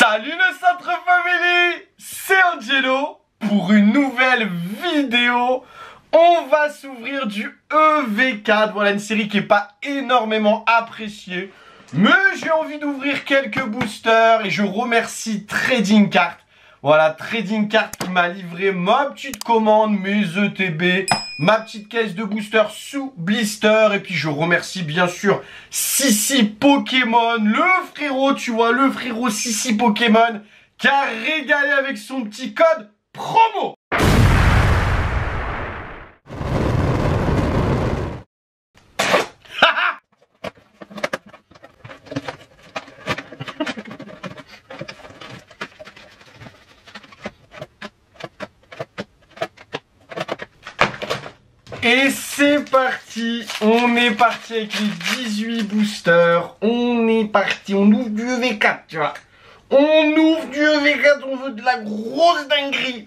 Salut le Centre Family, c'est Angelo pour une nouvelle vidéo. On va s'ouvrir du EV4, voilà une série qui n'est pas énormément appréciée. Mais j'ai envie d'ouvrir quelques boosters et je remercie Trading Card. Voilà, Trading Card qui m'a livré ma petite commande, mes ETB, ma petite caisse de booster sous blister. Et puis je remercie bien sûr Sissi Pokémon, le frérot, tu vois, le frérot Sissi Pokémon qui a régalé avec son petit code promo. Et c'est parti, on est parti avec les 18 boosters, on est parti, on ouvre du EV4, tu vois. On ouvre du EV4, on veut de la grosse dinguerie.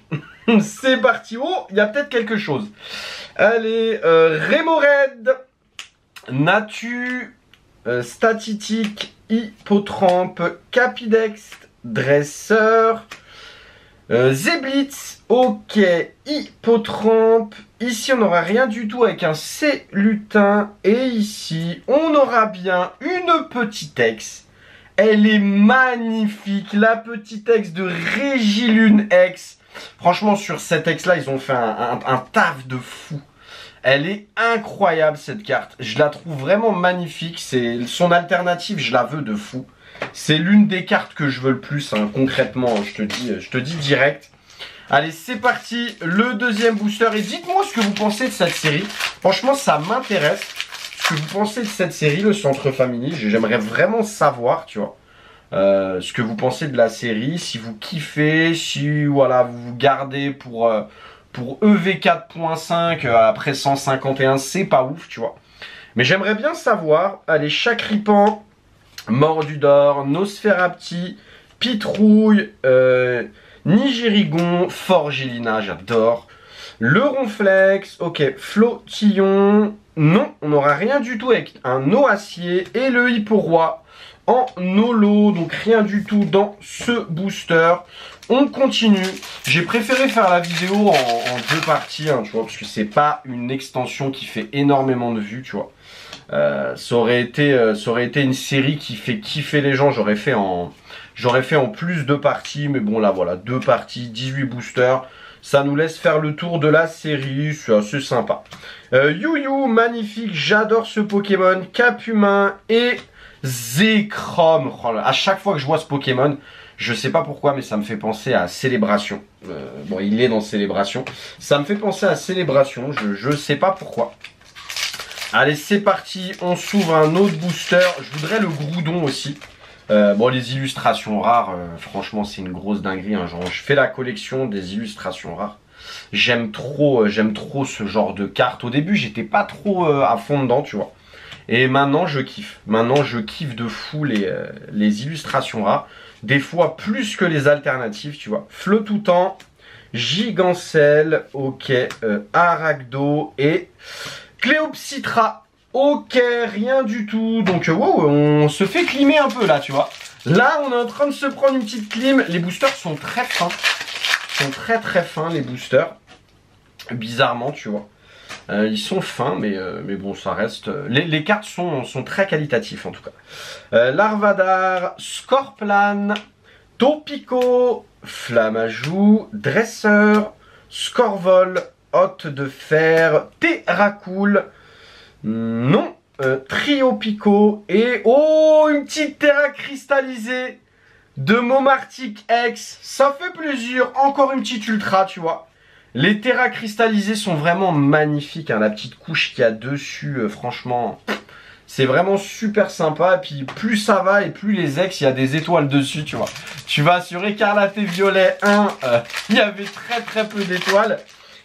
C'est parti, oh, il y a peut-être quelque chose. Allez, Remoraid, Natu, Statitique, Hippotrampe, Capidex, Dresseur, Zeblitz, ok, Hippotrampe. Ici, on n'aura rien du tout avec un C-lutin. Et ici, on aura bien une petite ex. Elle est magnifique. La petite ex de Régilune X. Franchement, sur cette ex-là, ils ont fait un taf de fou. Elle est incroyable, cette carte. Je la trouve vraiment magnifique. C'est son alternative, je la veux de fou. C'est l'une des cartes que je veux le plus, hein, concrètement. Je te dis direct. Allez, c'est parti, le deuxième booster. Et dites-moi ce que vous pensez de cette série. Franchement, ça m'intéresse. Ce que vous pensez de cette série, le Centre Family. J'aimerais vraiment savoir, tu vois, ce que vous pensez de la série. Si vous kiffez, si voilà, vous vous gardez pour EV 4.5 après 151, c'est pas ouf, tu vois. Mais j'aimerais bien savoir. Allez, Chakripan, Mordudor, Nosferapti, Pitrouille, Nigérigon, Forgilina, j'adore. Le Ronflex, ok, Flottillon, non, on n'aura rien du tout avec un Oacier et le Hipporoi en holo, donc rien du tout dans ce booster. On continue. J'ai préféré faire la vidéo en deux parties, hein, tu vois, parce que c'est pas une extension qui fait énormément de vues, tu vois. Ça aurait été une série qui fait kiffer les gens, j'aurais fait en plus de parties, mais bon là voilà, deux parties, 18 boosters, ça nous laisse faire le tour de la série, c'est assez sympa. Yu-Yu, magnifique, j'adore ce Pokémon, Capumin et Zekrom. Oh là, à chaque fois que je vois ce Pokémon, je sais pas pourquoi, mais ça me fait penser à Célébration. Bon, il est dans Célébration, ça me fait penser à Célébration, je sais pas pourquoi. Allez, c'est parti, on s'ouvre un autre booster, je voudrais le Groudon aussi. Bon, les illustrations rares, franchement, c'est une grosse dinguerie. Hein. Genre, je fais la collection des illustrations rares. J'aime trop ce genre de cartes. Au début, j'étais pas trop à fond dedans, tu vois. Et maintenant, je kiffe. Maintenant, je kiffe de fou les illustrations rares. Des fois, plus que les alternatives, tu vois. Flottoutan, Gigancelle, ok, Aragdo et Cléopsitra. Ok, rien du tout. Donc, wow, on se fait climer un peu là, tu vois. Là, on est en train de se prendre une petite clim. Les boosters sont très fins. Ils sont très très fins, les boosters. Bizarrement, tu vois. Ils sont fins, mais bon, ça reste... Les cartes sont très qualitatives, en tout cas. Larvadar, Scorplan, Topico, Flamajou, Dresseur, Scorvol, Hôte de Fer, Terracool, non, Triopico et oh, une petite Terra cristallisée de Momartic X. Ça fait plaisir, encore une petite ultra, tu vois. Les Terra cristallisées sont vraiment magnifiques, hein. La petite couche qu'il y a dessus, franchement, c'est vraiment super sympa. Et puis plus ça va et plus les ex, il y a des étoiles dessus, tu vois. Tu vas sur Écarlate et Violet 1, il y avait très peu d'étoiles.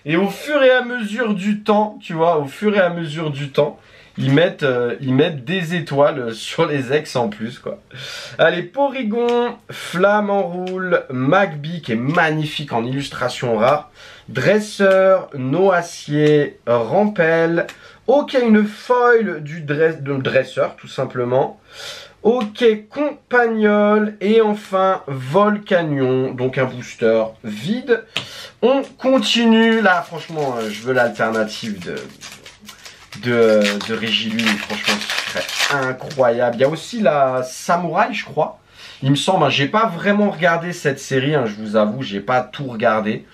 Et au fur et à mesure du temps, tu vois, au fur et à mesure du temps, ils mettent des étoiles sur les ex en plus, quoi. Allez, Porygon, Flamme en roule, Magby qui est magnifique en illustration rare, Dresseur, Noacier, Rampel, ok, une foil de Dresseur tout simplement. Ok, Compagnol et enfin Volcanion, donc un booster vide. On continue, là franchement je veux l'alternative de Régilune, franchement ce serait incroyable. Il y a aussi la Samouraï je crois, il me semble, hein, j'ai pas vraiment regardé cette série, hein, je vous avoue, j'ai pas tout regardé.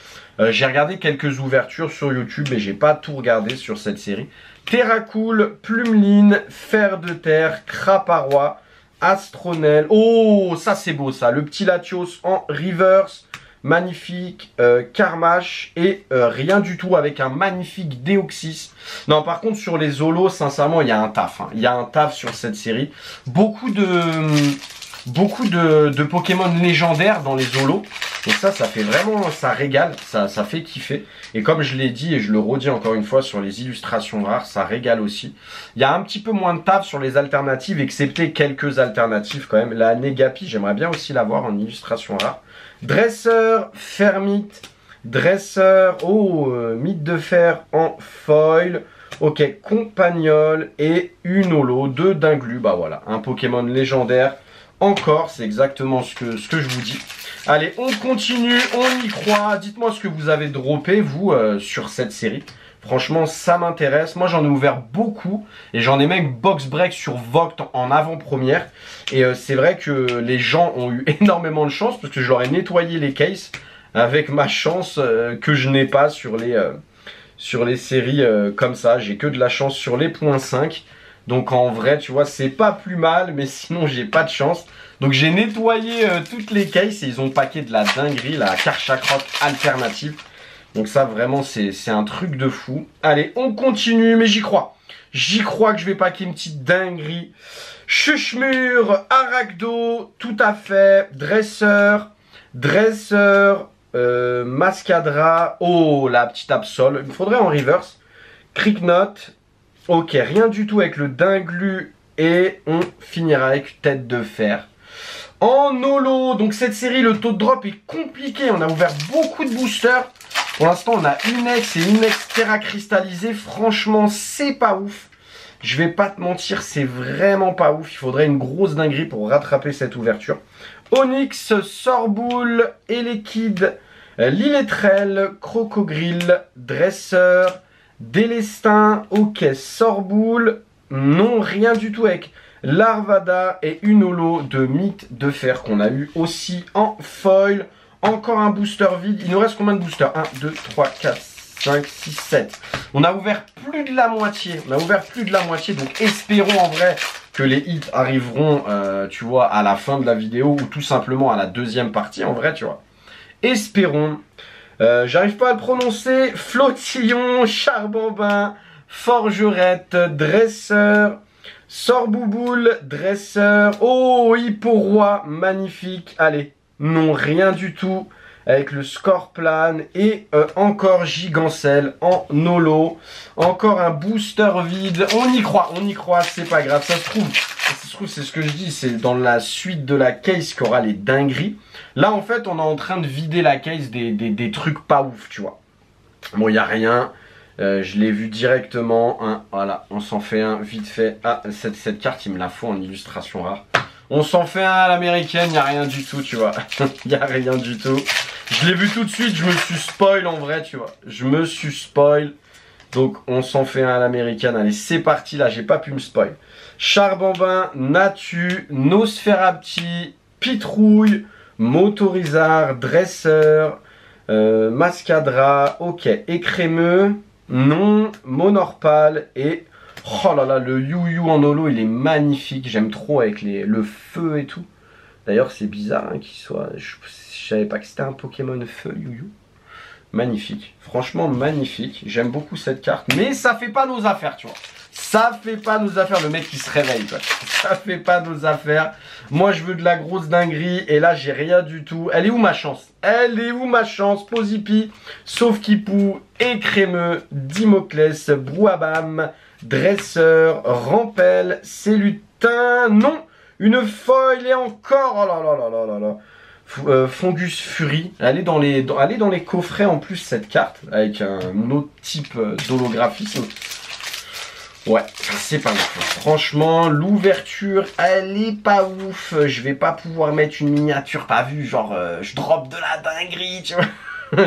J'ai regardé quelques ouvertures sur YouTube et j'ai pas tout regardé sur cette série. Terracool, Plumeline, Fer de Terre, Craparois, Astronel. Oh, ça c'est beau ça. Le petit Latios en reverse. Magnifique. Karmash. Et rien du tout avec un magnifique Deoxys. Non, par contre, sur les Zolos, sincèrement, il y a un taf. Hein. Il y a un taf sur cette série. Beaucoup de Pokémon légendaires dans les Zolos. Et ça fait vraiment, ça régale, ça fait kiffer. Et comme je l'ai dit et je le redis encore une fois sur les illustrations rares, ça régale aussi. Il y a un petit peu moins de taf sur les alternatives, excepté quelques alternatives quand même. La Negapi, j'aimerais bien aussi l'avoir en illustration rare. Dresseur, Fermite, Dresseur, oh, Mythe de Fer en foil. Ok, Compagnol et une holo de Dinglu. Bah voilà, un Pokémon légendaire. Encore, c'est exactement ce que je vous dis. Allez, on continue, on y croit. Dites-moi ce que vous avez droppé, vous, sur cette série. Franchement, ça m'intéresse. Moi, j'en ai ouvert beaucoup. Et j'en ai même box break sur Vogt en avant-première. Et c'est vrai que les gens ont eu énormément de chance. Parce que je leur ai nettoyé les cases avec ma chance que je n'ai pas sur les séries comme ça. J'ai que de la chance sur les .5. Donc en vrai, tu vois, c'est pas plus mal, mais sinon j'ai pas de chance. Donc j'ai nettoyé toutes les cases et ils ont paqué de la dinguerie, la Karchakrot alternative. Donc ça vraiment c'est un truc de fou. Allez, on continue, mais j'y crois. J'y crois que je vais paquer une petite dinguerie. Chuchmur, Arachdo, tout à fait, Dresseur, Mascadra, oh la petite Absol. Il me faudrait en reverse. Cricknote. Ok, rien du tout avec le Dinglu et on finira avec Tête de Fer. En holo, donc cette série, le taux de drop est compliqué. On a ouvert beaucoup de boosters. Pour l'instant, on a une ex et une ex Terra cristallisée. Franchement, c'est pas ouf. Je vais pas te mentir, c'est vraiment pas ouf. Il faudrait une grosse dinguerie pour rattraper cette ouverture. Onyx, Sorboule, Elekid, Liletrel, Crocogrill, Dresseur, Délestin, ok, Sorboule, non, rien du tout avec Larvada et une holo de Mythe de Fer qu'on a eu aussi en foil. Encore un booster vide. Il nous reste combien de boosters? 1, 2, 3, 4, 5, 6, 7. On a ouvert plus de la moitié. Donc espérons en vrai que les hits arriveront, tu vois, à la fin de la vidéo ou tout simplement à la deuxième partie en vrai, tu vois. Espérons. J'arrive pas à le prononcer. Flottillon, Charbambin, Forgerette, Dresseur, Sorbouboule, Dresseur, oh, Hipporoi, magnifique. Allez, non, rien du tout. Avec le Scorplan et encore Gigancel en holo. Encore un booster vide. On y croit, c'est pas grave. Ça se trouve, c'est ce que je dis, c'est dans la suite de la case qu'il y aura les dingueries. Là, en fait, on est en train de vider la case des trucs pas ouf, tu vois. Bon, il n'y a rien. Je l'ai vu directement. Hein, voilà, on s'en fait un vite fait. Ah, cette carte, il me la faut en illustration rare. On s'en fait un à l'américaine, il n'y a rien du tout, tu vois. Il n'y a rien du tout. Je l'ai vu tout de suite, je me suis spoil en vrai, tu vois. Je me suis spoil. Donc, on s'en fait un à l'américaine. Allez, c'est parti, là, j'ai pas pu me spoil. Charbambin, Natu, Nosferapti, Pitrouille, Motorizard, Dresseur, Mascadra, ok, Écrémeux, non, Monorpal et... Oh là là, le Yu-Yu en holo, il est magnifique. J'aime trop avec le feu et tout. D'ailleurs, c'est bizarre hein, qu'il soit... Je savais pas que c'était un Pokémon feu, Yu-Yu. Magnifique. Franchement, magnifique. J'aime beaucoup cette carte. Mais ça fait pas nos affaires, tu vois. Ça fait pas nos affaires. Le mec, il se réveille, quoi. Ça fait pas nos affaires. Moi, je veux de la grosse dinguerie. Et là, j'ai rien du tout. Elle est où ma chance? Elle est où ma chance? Posipi, Sauf-Kipou, Écrémeux, Dimoclès, Brouabam, Dresseur, Rampel, Célutin, non, une foil et encore, oh là là là là là là, Fungus Fury, elle est dans les coffrets en plus cette carte, avec un autre type d'holographisme. Ouais, c'est pas ouf. Franchement, l'ouverture, elle est pas ouf. Je vais pas pouvoir mettre une miniature, pas vu, genre je drop de la dinguerie, tu vois.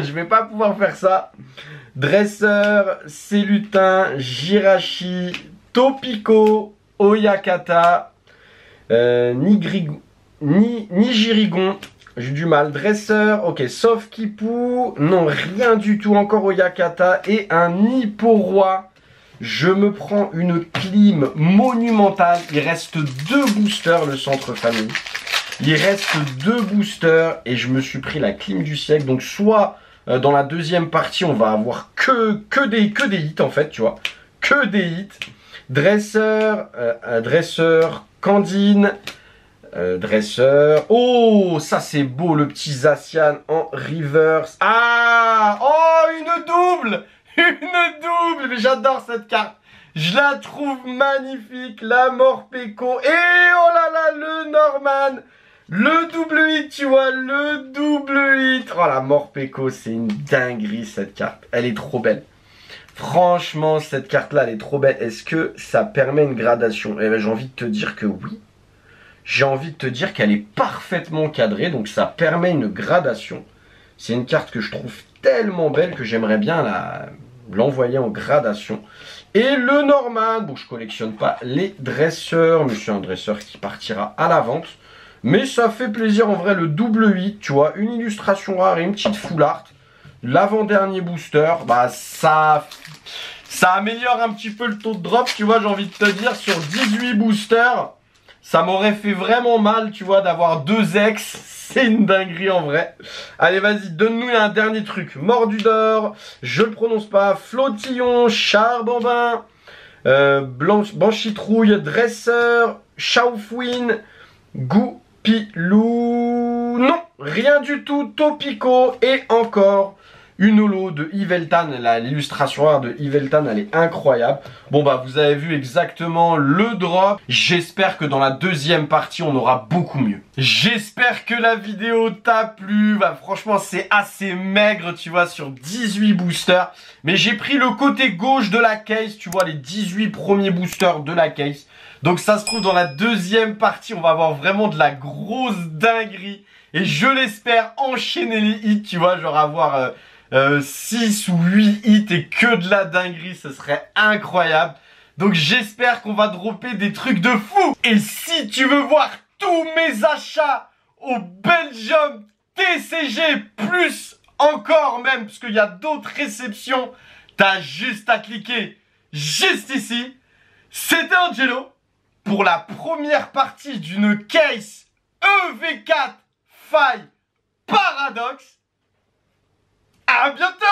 Je vais pas pouvoir faire ça. Dresseur, Cellutin, Jirachi, Topiko, Oyakata, Nigirigon. J'ai du mal. Dresseur, ok. Sauf Kipu, non, rien du tout. Encore Oyakata et un Hipporoi. Je me prends une clim monumentale. Il reste 2 boosters, le centre famille. Il reste 2 boosters et je me suis pris la clim du siècle. Donc soit dans la deuxième partie, on va avoir que des hits en fait, tu vois. Que des hits. Dresseur, Candine, dresseur. Oh, ça c'est beau, le petit Zacian en reverse. Ah, oh, une double. Une double, mais j'adore cette carte. Je la trouve magnifique. La Morpeko. Et oh là là, le Norman. Le double hit, tu vois, le double hit. Oh, la Morpeko, c'est une dinguerie cette carte. Elle est trop belle. Franchement, cette carte-là, elle est trop belle. Est-ce que ça permet une gradation? Eh ben, j'ai envie de te dire que oui. J'ai envie de te dire qu'elle est parfaitement cadrée. Donc, ça permet une gradation. C'est une carte que je trouve tellement belle que j'aimerais bien l'envoyer en gradation. Et le Norman, bon je collectionne pas les dresseurs, mais c'est un dresseur qui partira à la vente. Mais ça fait plaisir en vrai, le double 8, tu vois, une illustration rare et une petite full art. L'avant-dernier booster, bah ça améliore un petit peu le taux de drop, tu vois, j'ai envie de te dire, sur 18 boosters, ça m'aurait fait vraiment mal, tu vois, d'avoir 2 ex. C'est une dinguerie en vrai. Allez, vas-y, donne-nous un dernier truc. Mordu d'or, je le prononce pas. Flottillon, Charbambin, Banchitrouille, Dresseur, Shaofouine, Goupilou. Non, rien du tout. Topico et encore une holo de Yveltal. L'illustration rare de Yveltal, elle est incroyable. Bon bah vous avez vu exactement le drop. J'espère que dans la deuxième partie on aura beaucoup mieux. J'espère que la vidéo t'a plu. Bah franchement c'est assez maigre tu vois sur 18 boosters. Mais j'ai pris le côté gauche de la case, tu vois les 18 premiers boosters de la case. Donc ça se trouve dans la deuxième partie on va avoir vraiment de la grosse dinguerie. Et je l'espère enchaîner les hits, tu vois, genre avoir 6 ou 8 hits et que de la dinguerie, ce serait incroyable. Donc j'espère qu'on va dropper des trucs de fou. Et si tu veux voir tous mes achats au Belgium TCG, plus encore même, parce qu'il y a d'autres réceptions, t'as juste à cliquer juste ici. C'était Angelo pour la première partie d'une case EV4 Faille Paradox. À bientôt!